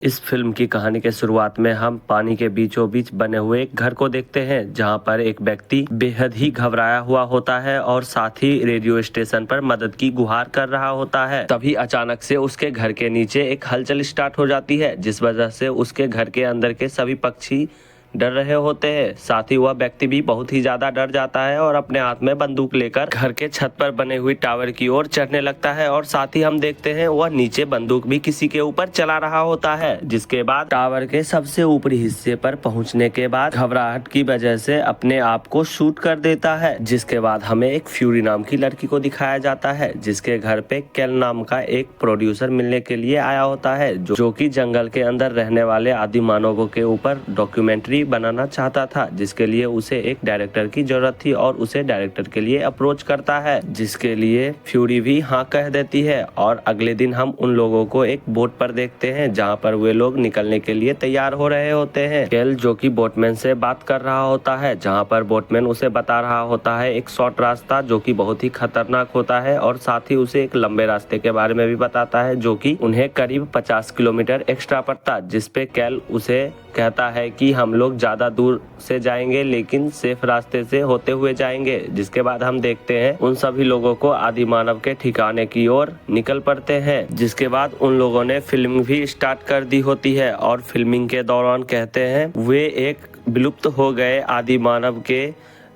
इस फिल्म की कहानी के शुरुआत में हम पानी के बीचों बीच बने हुए एक घर को देखते हैं, जहां पर एक व्यक्ति बेहद ही घबराया हुआ होता है और साथ ही रेडियो स्टेशन पर मदद की गुहार कर रहा होता है। तभी अचानक से उसके घर के नीचे एक हलचल स्टार्ट हो जाती है, जिस वजह से उसके घर के अंदर के सभी पक्षी डर रहे होते हैं। साथ ही वह व्यक्ति भी बहुत ही ज्यादा डर जाता है और अपने हाथ में बंदूक लेकर घर के छत पर बने हुई टावर की ओर चढ़ने लगता है। और साथ ही हम देखते हैं वह नीचे बंदूक भी किसी के ऊपर चला रहा होता है, जिसके बाद टावर के सबसे ऊपरी हिस्से पर पहुंचने के बाद घबराहट की वजह से अपने आप को शूट कर देता है। जिसके बाद हमें एक फ्यूरी नाम की लड़की को दिखाया जाता है, जिसके घर पे कैल नाम का एक प्रोड्यूसर मिलने के लिए आया होता है, जो कि जंगल के अंदर रहने वाले आदि मानवों के ऊपर डॉक्यूमेंट्री बनाना चाहता था, जिसके लिए उसे एक डायरेक्टर की जरूरत थी और उसे डायरेक्टर के लिए अप्रोच करता है, जिसके लिए फ्यूरी भी हाँ कह देती है। और अगले दिन हम उन लोगों को एक बोट पर देखते हैं, जहां पर वे लोग निकलने के लिए तैयार हो रहे होते हैं। केल जो कि बोटमैन से बात कर रहा होता है, जहां पर बोटमैन उसे बता रहा होता है एक शॉर्ट रास्ता जो कि बहुत ही खतरनाक होता है, और साथ ही उसे एक लंबे रास्ते के बारे में भी बताता है जो कि उन्हें करीब 50 किलोमीटर एक्स्ट्रा पड़ता, जिसपे केल उसे कहता है कि हम लोग ज्यादा दूर से जाएंगे लेकिन सेफ रास्ते से होते हुए जाएंगे। जिसके बाद हम देखते हैं उन सभी लोगों को आदि मानव के ठिकाने की ओर निकल पड़ते हैं। जिसके बाद उन लोगों ने फिल्मिंग भी स्टार्ट कर दी होती है और फिल्मिंग के दौरान कहते हैं वे एक विलुप्त हो गए आदि मानव के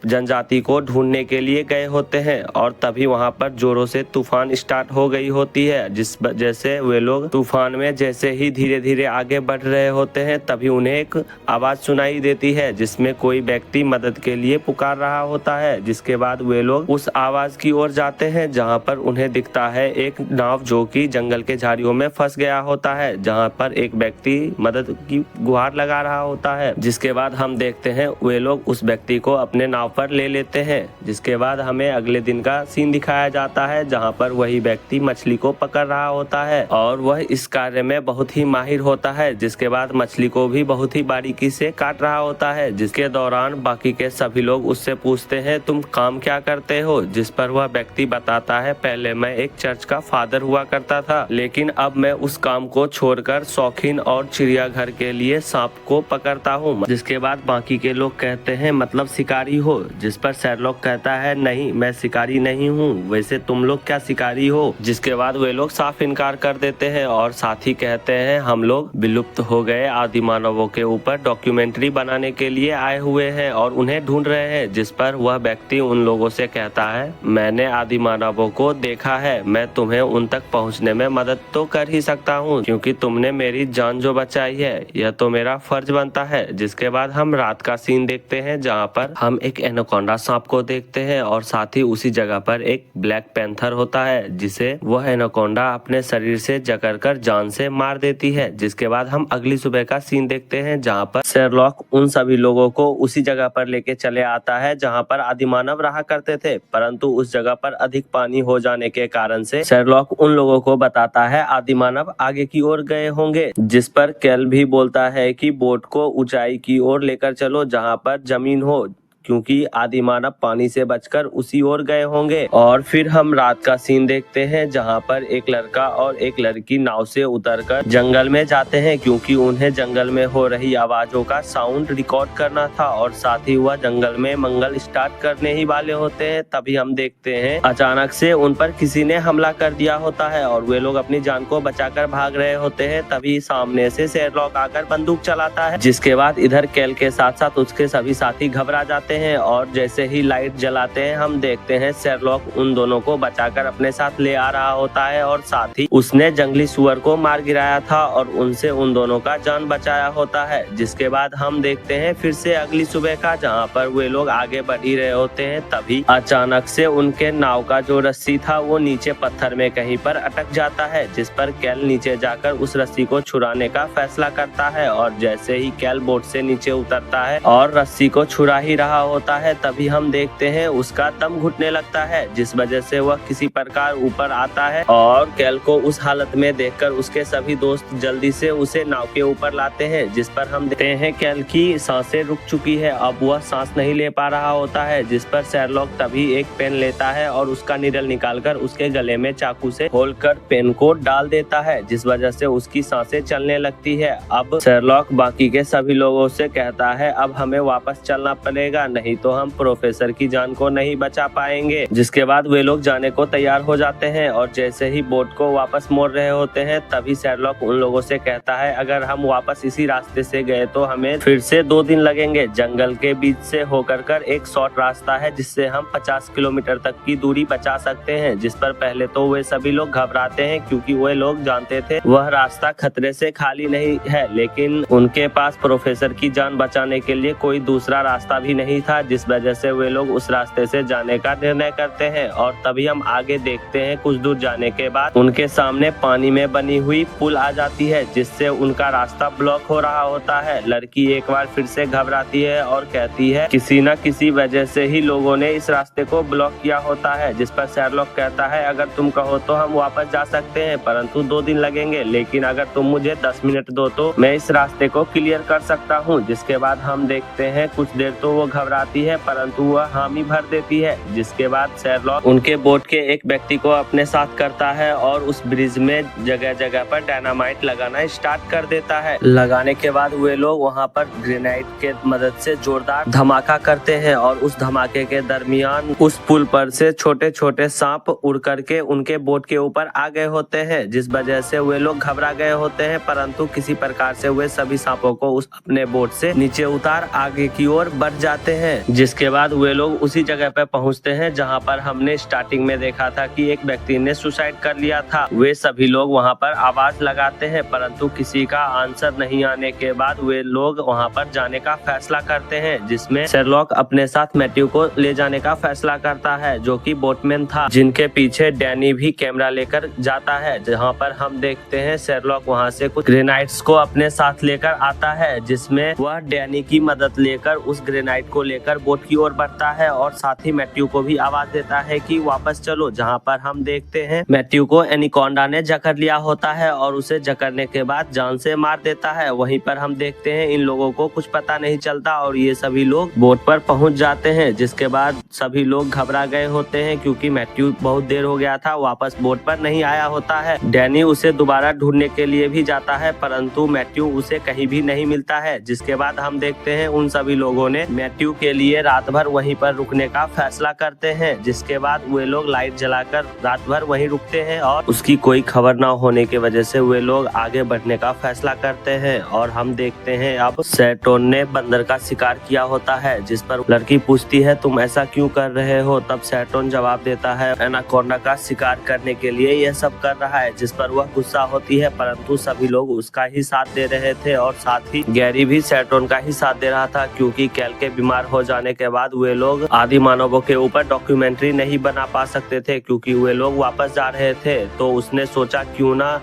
जनजाति को ढूंढने के लिए गए होते हैं। और तभी वहां पर जोरों से तूफान स्टार्ट हो गई होती है, जिस वजह से वे लोग तूफान में जैसे ही धीरे धीरे आगे बढ़ रहे होते हैं तभी उन्हें एक आवाज सुनाई देती है, जिसमें कोई व्यक्ति मदद के लिए पुकार रहा होता है। जिसके बाद वे लोग उस आवाज की ओर जाते हैं, जहां पर उन्हें दिखता है एक नाव जो कि जंगल के झाड़ियों में फंस गया होता है, जहां पर एक व्यक्ति मदद की गुहार लगा रहा होता है। जिसके बाद हम देखते हैं वे लोग उस व्यक्ति को अपने नाव पर ले लेते हैं। जिसके बाद हमें अगले दिन का सीन दिखाया जाता है, जहां पर वही व्यक्ति मछली को पकड़ रहा होता है और वह इस कार्य में बहुत ही माहिर होता है। जिसके बाद मछली को भी बहुत ही बारीकी से काट रहा होता है, जिसके दौरान बाकी के सभी लोग उससे पूछते हैं तुम काम क्या करते हो, जिस पर वह व्यक्ति बताता है पहले मैं एक चर्च का फादर हुआ करता था, लेकिन अब मैं उस काम को छोड़कर शौकीन और चिड़ियाघर के लिए सांप को पकड़ता हूँ। जिसके बाद बाकी के लोग कहते हैं मतलब शिकारी हो, जिस पर शेरलॉक कहता है नहीं मैं शिकारी नहीं हूँ, वैसे तुम लोग क्या शिकारी हो। जिसके बाद वे लोग साफ इनकार कर देते हैं और साथ ही कहते हैं हम लोग विलुप्त हो गए आदि मानवों के ऊपर डॉक्यूमेंट्री बनाने के लिए आए हुए हैं और उन्हें ढूंढ रहे हैं। जिस पर वह व्यक्ति उन लोगों से कहता है मैंने आदि मानवों को देखा है, मैं तुम्हें उन तक पहुँचने में मदद तो कर ही सकता हूँ क्योंकि तुमने मेरी जान जो बचाई है यह तो मेरा फर्ज बनता है। जिसके बाद हम रात का सीन देखते हैं, जहाँ पर हम एक एनाकोंडा सांप को देखते हैं और साथ ही उसी जगह पर एक ब्लैक पैंथर होता है, जिसे वह एनाकोंडा अपने शरीर से जकड़कर जान से मार देती है। जिसके बाद हम अगली सुबह का सीन देखते हैं, जहां पर शेरलॉक उन सभी लोगों को उसी जगह पर लेके चले आता है जहां पर आदिमानव रहा करते थे, परंतु उस जगह पर अधिक पानी हो जाने के कारण से शेरलॉक उन लोगों को बताता है आदिमानव आगे की ओर गए होंगे। जिस पर कैल भी बोलता है कि बोट को ऊंचाई की ओर लेकर चलो जहां पर जमीन हो, क्योंकि आदि मानव पानी से बचकर उसी ओर गए होंगे। और फिर हम रात का सीन देखते हैं, जहां पर एक लड़का और एक लड़की नाव से उतरकर जंगल में जाते हैं, क्योंकि उन्हें जंगल में हो रही आवाजों का साउंड रिकॉर्ड करना था और साथ ही वह जंगल में मंगल स्टार्ट करने ही वाले होते हैं। तभी हम देखते हैं अचानक से उन पर किसी ने हमला कर दिया होता है और वे लोग अपनी जान को बचाकर भाग रहे होते हैं। तभी सामने से शेरलॉक आकर बंदूक चलाता है। जिसके बाद इधर कैल के साथ साथ उसके सभी साथी घबरा जाते हैं और जैसे ही लाइट जलाते हैं हम देखते हैं शेरलॉक उन दोनों को बचाकर अपने साथ ले आ रहा होता है और साथ ही उसने जंगली सुअर को मार गिराया था और उनसे उन दोनों का जान बचाया होता है। जिसके बाद हम देखते हैं फिर से अगली सुबह का, जहां पर वे लोग आगे बढ़ ही रहे होते हैं। तभी अचानक से उनके नाव का जो रस्सी था वो नीचे पत्थर में कहीं पर अटक जाता है, जिस पर कैल नीचे जाकर उस रस्सी को छुड़ाने का फैसला करता है। और जैसे ही कैल बोट से नीचे उतरता है और रस्सी को छुड़ा ही रहा होता है तभी हम देखते हैं उसका दम घुटने लगता है, जिस वजह से वह किसी प्रकार ऊपर आता है और कैल को उस हालत में देखकर उसके सभी दोस्त जल्दी से उसे नाव के ऊपर लाते हैं, जिस पर हम देखते हैं कैल की सांसें रुक चुकी है। अब वह सांस नहीं ले पा रहा होता है, जिस पर शेरलॉक तभी एक पेन लेता है और उसका नीडल निकालकर उसके गले में चाकू से खोलकर पेन को डाल देता है, जिस वजह से उसकी सांसें चलने लगती है। अब शेरलॉक बाकी के सभी लोगों से कहता है अब हमें वापस चलना पड़ेगा, नहीं तो हम प्रोफेसर की जान को नहीं बचा पाएंगे। जिसके बाद वे लोग जाने को तैयार हो जाते हैं और जैसे ही बोट को वापस मोड़ रहे होते हैं तभी शेरलॉक उन लोगों से कहता है अगर हम वापस इसी रास्ते से गए तो हमें फिर से 2 दिन लगेंगे। जंगल के बीच से होकर कर एक शॉर्ट रास्ता है जिससे हम 50 किलोमीटर तक की दूरी बचा सकते हैं। जिस पर पहले तो वे सभी लोग घबराते हैं क्योंकि वे लोग जानते थे वह रास्ता खतरे से खाली नहीं है, लेकिन उनके पास प्रोफेसर की जान बचाने के लिए कोई दूसरा रास्ता भी नहीं था, जिस वजह से वे लोग उस रास्ते से जाने का निर्णय करते हैं। और तभी हम आगे देखते हैं कुछ दूर जाने के बाद उनके सामने पानी में बनी हुई पुल आ जाती है, जिससे उनका रास्ता ब्लॉक हो रहा होता है। लड़की एक बार फिर से घबराती है और कहती है किसी न किसी वजह से ही लोगों ने इस रास्ते को ब्लॉक किया होता है। जिस पर शेरलॉक कहता है अगर तुम कहो तो हम वापस जा सकते हैं, परंतु 2 दिन लगेंगे, लेकिन अगर तुम मुझे 10 मिनट दो तो मैं इस रास्ते को क्लियर कर सकता हूँ। जिसके बाद हम देखते हैं कुछ देर तो वो घबराती है परंतु वह हामी भर देती है। जिसके बाद शेरलॉक उनके बोट के एक व्यक्ति को अपने साथ करता है और उस ब्रिज में जगह जगह पर डायनामाइट लगाना स्टार्ट कर देता है। लगाने के बाद वे लोग वहाँ पर ग्रेनाइट के मदद से जोरदार धमाका करते हैं और उस धमाके के दरमियान उस पुल पर से छोटे छोटे सांप उड़ करके उनके बोट के ऊपर आ गए होते हैं, जिस वजह से वे लोग घबरा गए होते हैं, परंतु किसी प्रकार से वे सभी सांपों को उस अपने बोट से नीचे उतार आगे की ओर बढ़ जाते हैं। जिसके बाद वे लोग उसी जगह पर पहुंचते हैं जहां पर हमने स्टार्टिंग में देखा था कि एक व्यक्ति ने सुसाइड कर लिया था। वे सभी लोग वहां पर आवाज लगाते हैं परंतु किसी का आंसर नहीं आने के बाद वे लोग वहां पर जाने का फैसला करते हैं, जिसमें शेरलॉक अपने साथ मैथ्यू को ले जाने का फैसला करता है जो कि बोटमैन था, जिनके पीछे डैनी भी कैमरा लेकर जाता है। जहां पर हम देखते हैं शेरलॉक वहां से कुछ ग्रेनाइट्स को अपने साथ लेकर आता है, जिसमें वह डैनी की मदद लेकर उस ग्रेनाइट को लेकर बोट की ओर बढ़ता है और साथ ही मैथ्यू को भी आवाज देता है कि वापस चलो। जहां पर हम देखते हैं मैथ्यू को एनाकोंडा ने जकड़ लिया होता है और उसे जकड़ने के बाद जान से मार देता है। वहीं पर हम देखते हैं इन लोगों को कुछ पता नहीं चलता और ये सभी लोग बोट पर पहुंच जाते हैं। जिसके बाद सभी लोग घबरा गए होते हैं क्योंकि मैथ्यू बहुत देर हो गया था वापस बोट पर नहीं आया होता है। डैनी उसे दोबारा ढूंढने के लिए भी जाता है परंतु मैथ्यू उसे कहीं भी नहीं मिलता है। जिसके बाद हम देखते हैं उन सभी लोगों ने मैथ्यू के लिए रात भर वहीं पर रुकने का फैसला करते हैं। जिसके बाद वे लोग लाइट जलाकर रात भर वहीं रुकते हैं और उसकी कोई खबर न होने की वजह से वे लोग आगे बढ़ने का फैसला करते हैं। और हम देखते हैं अब सैटर्न ने बंदर का शिकार किया होता है, जिस पर लड़की पूछती है तुम ऐसा क्यों कर रहे हो। तब सैटर्न जवाब देता है एनाकोंडा का शिकार करने के लिए यह सब कर रहा है। जिस पर वह गुस्सा होती है परंतु सभी लोग उसका ही साथ दे रहे थे और साथ ही गैरी भी सैटर्न का ही साथ दे रहा था क्योंकि कैल के बीमार हो जाने के बाद वे लोग आदि मानवों के ऊपर डॉक्यूमेंट्री नहीं बना पा सकते थे क्योंकि वे लोग वापस जा रहे थे। तो उसने सोचा क्यों ना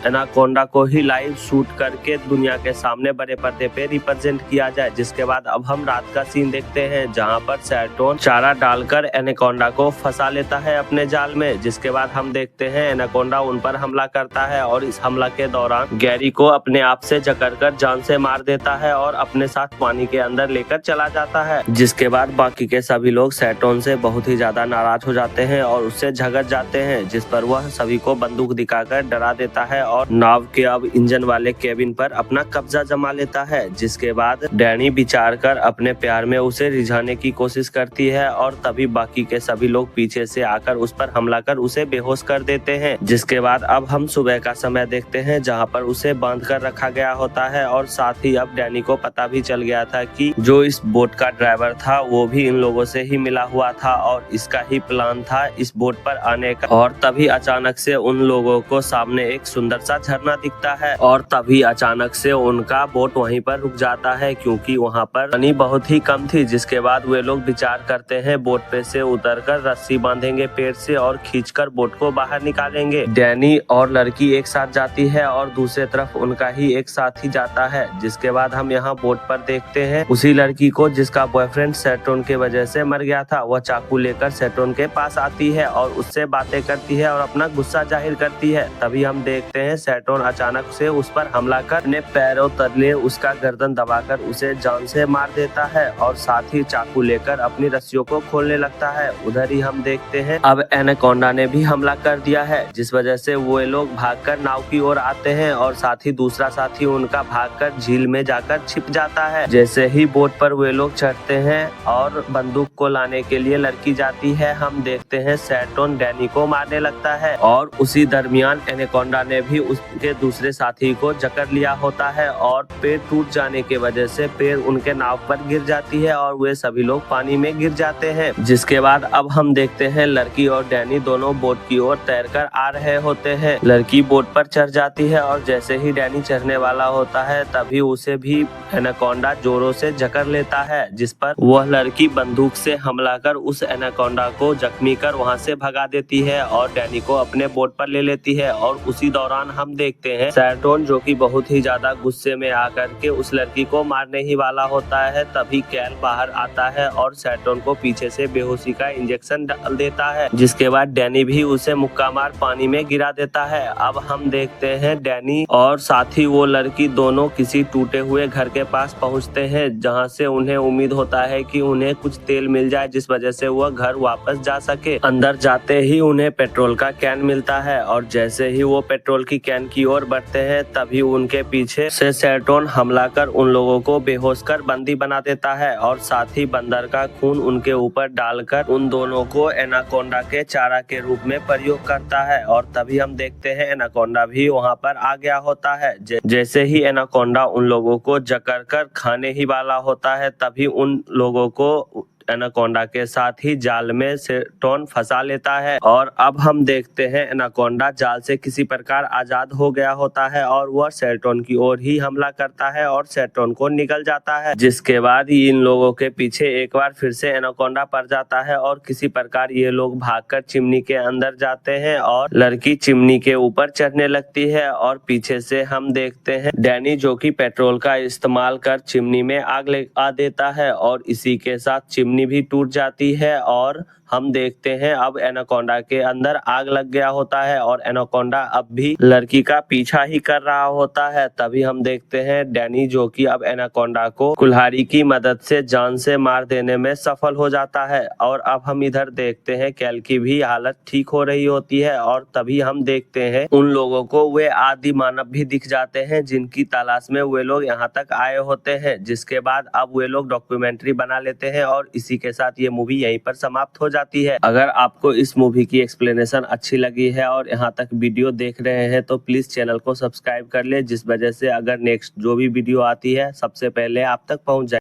एनाकोंडा को ही लाइव शूट करके दुनिया के सामने बड़े पर्दे पे रिप्रेजेंट किया जाए। जिसके बाद अब हम रात का सीन देखते हैं जहां पर सैटर्न चारा डालकर एनाकोंडा को फंसा लेता है अपने जाल में। जिसके बाद हम देखते हैं एनाकोंडा उन पर हमला करता है और इस हमला के दौरान गैरी को अपने आप से जकड़कर जान से मार देता है और अपने साथ पानी के अंदर लेकर चला जाता है। जिसके बाद बाकी के सभी लोग सैटर्न से बहुत ही ज्यादा नाराज हो जाते हैं और उससे झगड़ जाते हैं, जिस पर वह सभी को बंदूक दिखाकर डरा देता है और नाव के अब इंजन वाले केबिन पर अपना कब्जा जमा लेता है। जिसके बाद डैनी विचार कर अपने प्यार में उसे रिझाने की कोशिश करती है और तभी बाकी के सभी लोग पीछे से आकर उस पर हमला कर उसे बेहोश कर देते हैं। जिसके बाद अब हम सुबह का समय देखते हैं जहां पर उसे बांध कर रखा गया होता है और साथ ही अब डैनी को पता भी चल गया था कि जो इस बोट का ड्राइवर था वो भी इन लोगों से ही मिला हुआ था और इसका ही प्लान था इस बोट पर आने का। और तभी अचानक से उन लोगों को सामने एक सुंदर सुंदर सा झरना दिखता है और तभी अचानक से उनका बोट वहीं पर रुक जाता है क्योंकि वहाँ पर पानी बहुत ही कम थी। जिसके बाद वे लोग विचार करते हैं बोट पे से उतरकर रस्सी बांधेंगे पेड़ से और खींचकर बोट को बाहर निकालेंगे। डैनी और लड़की एक साथ जाती है और दूसरे तरफ उनका ही एक साथी जाता है। जिसके बाद हम यहाँ बोट पर देखते हैं उसी लड़की को जिसका बॉयफ्रेंड सेट्रोन के वजह से मर गया था। वह चाकू लेकर सेट्रोन के पास आती है और उससे बातें करती है और अपना गुस्सा जाहिर करती है। तभी हम देखते हैं सेट्रोन अचानक से उस पर हमला कर अपने पैरों तले उसका गर्दन दबाकर उसे जान से मार देता है और साथ ही चाकू लेकर अपनी रस्सियों को खोलने लगता है। उधर ही हम देखते हैं अब एनाकोंडा ने भी हमला कर दिया है जिस वजह से वो लोग भागकर नाव की ओर आते हैं और साथ ही दूसरा साथी उनका भागकर झील में जाकर छिप जाता है। जैसे ही बोट पर वे लोग चढ़ते हैं और बंदूक को लाने के लिए लड़की जाती है, हम देखते हैं सेट्रोन डैनी को मारने लगता है और उसी दरमियान एनाकोंडा ने भी उसके दूसरे साथी को जकड़ लिया होता है और पेड़ टूट जाने की वजह से पेड़ उनके नाव पर गिर जाती है और वे सभी लोग पानी में गिर जाते हैं। जिसके बाद अब हम देखते हैं लड़की और डैनी दोनों बोट की ओर तैरकर आ रहे होते हैं। लड़की बोट पर चढ़ जाती है और जैसे ही डैनी चढ़ने वाला होता है तभी उसे भी एनाकोंडा जोरों से जकड़ लेता है, जिस पर वह लड़की बंदूक से हमला कर उस एनाकोंडा को जख्मी कर वहां से भगा देती है और डैनी को अपने बोट पर ले लेती है। और उसी दौरान हम देखते हैं सेट्रोन जो कि बहुत ही ज्यादा गुस्से में आकर के उस लड़की को मारने ही वाला होता है। तभी कैल बाहर आता है और सेट्रोन को पीछे से बेहोशी का इंजेक्शन डाल देता है, जिसके बाद डैनी भी उसे मुक्का मार पानी में गिरा देता है। अब हम देखते हैं डैनी और साथ ही वो लड़की दोनों किसी टूटे हुए घर के पास पहुंचते हैं जहां से उन्हें उम्मीद होता है कि उन्हें कुछ तेल मिल जाए जिस वजह से वह घर वापस जा सके। अंदर जाते ही उन्हें पेट्रोल का कैन मिलता है और जैसे ही वो पेट्रोल की कैन की ओर बढ़ते हैं तभी उनके पीछे से सेट्रोन हमला कर उन लोगों को बेहोश कर बंदी बना देता है और साथ ही बंदर का खून उनके ऊपर डालकर उन दोनों को एनाकोंडा के चारा के रूप में प्रयोग करता है। और तभी हम देखते हैं एनाकोंडा भी वहां पर आ गया होता है। जैसे ही एनाकोंडा उन लोगों को जकड़ कर खाने ही वाला होता है तभी उन लोगों को एनाकोंडा के साथ ही जाल में सेट्रोन फंसा लेता है। और अब हम देखते हैं एनाकोंडा जाल से किसी प्रकार आजाद हो गया होता है और वह सेट्रोन की ओर ही हमला करता है और सेट्रोन को निकल जाता है। जिसके बाद इन लोगों के पीछे एक बार फिर से एनाकोंडा पड़ जाता है और किसी प्रकार ये लोग भागकर चिमनी के अंदर जाते हैं और लड़की चिमनी के ऊपर चढ़ने लगती है और पीछे से हम देखते हैं डैनी जो कि पेट्रोल का इस्तेमाल कर चिमनी में आग लगा देता है और इसी के साथ चिमनी भी टूट जाती है। और हम देखते हैं अब एनाकोंडा के अंदर आग लग गया होता है और एनाकोंडा अब भी लड़की का पीछा ही कर रहा होता है। तभी हम देखते हैं डैनी जो कि अब एनाकोंडा को कुल्हाड़ी की मदद से जान से मार देने में सफल हो जाता है। और अब हम इधर देखते हैं कैल की भी हालत ठीक हो रही होती है और तभी हम देखते हैं उन लोगों को वे आदि मानव भी दिख जाते हैं जिनकी तलाश में वे लोग यहाँ तक आए होते हैं। जिसके बाद अब वे लोग डॉक्यूमेंट्री बना लेते हैं और इसी के साथ ये मूवी यहीं पर समाप्त हो जाती है। अगर आपको इस मूवी की एक्सप्लेनेशन अच्छी लगी है और यहाँ तक वीडियो देख रहे हैं तो प्लीज चैनल को सब्सक्राइब कर ले, जिस वजह से अगर नेक्स्ट जो भी वीडियो आती है सबसे पहले आप तक पहुँच जाए।